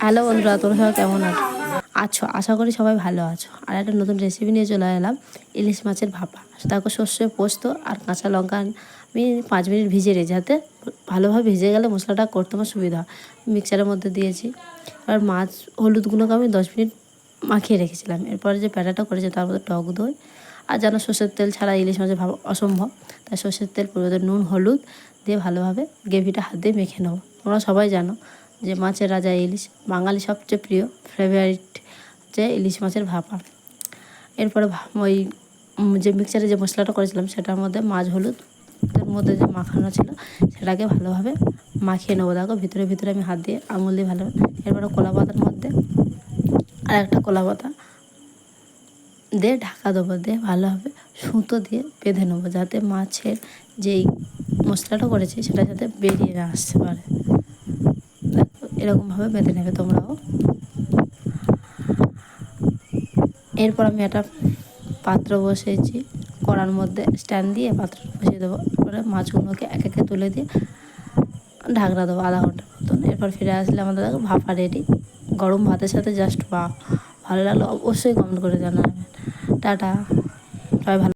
Hello বন্ধুরা, তোমরা সবাই কেমন আছো? আশা করি সবাই ভালো আছো। আর একটা নতুন রেসিপি নিয়ে চলে এলাম, ইলিশ মাছের ভাপা। তারপর সর্ষে পোস্ত আর কাঁচা লঙ্কা আমি 5 মিনিট ভিজিয়ে রেখেছি, যাতে ভালোভাবে ভিজে গেলে মশলাটা করতে আমার সুবিধা হয়। মিক্সারের মধ্যে দিয়েছি। আর মাছ হলুদগুলোকে আমি 10 মিনিট মাখিয়ে রেখেছিলাম। এরপরে যে প্যাটাটা করেছি তার মধ্যে টক দই, আর যেন সর্ষের তেল ছাড়া ইলিশ মাছের ভাপা অসম্ভব, তাই সর্ষের তেল পরিবর্তে নুন হলুদ দিয়ে ভালোভাবে গ্রেভিটা হাত দিয়ে মেখে নেবো। তোমরা সবাই জানো যে মাছের রাজা ইলিশ, বাঙালি সবচেয়ে প্রিয় ফেভারিট যে ইলিশ মাছের ভাপা। এরপরে ওই যে মিক্সারে যে মশলাটা করেছিলাম সেটার মধ্যে মাছ হলুদের মধ্যে যে মাখানো ছিল সেটাকে ভালোভাবে মাখিয়ে নেবো। দেখো ভিতরে ভিতরে আমি হাত দিয়ে আঙুল দিয়ে ভালোভাবে, এরপরে কলা পাতার মধ্যে আর একটা কলা পাতা দিয়ে ঢাকা দেবো, দিয়ে ভালোভাবে সুতো দিয়ে বেঁধে নেবো, যাতে মাছের যেই মশলাটা করেছি সেটা যাতে বেরিয়ে না আসতে পারে। এরকমভাবে বেঁধে নেবে তোমরাও। এরপর আমি একটা পাত্র বসিয়েছি, কড়ার মধ্যে স্ট্যান্ড দিয়ে পাত্র বসিয়ে দেবো। এরপরে মাছগুলোকে এক একে তুলে দিয়ে ঢাকনা দেবো আধা ঘন্টার মতন। এরপর ফিরে আসলে আমাদের দেখো ভাপা রেডি। গরম ভাতের সাথে জাস্ট ভালো লাগলো অবশ্যই কমেন্ট করে জানাবেন। টাটা, সবাই ভালো।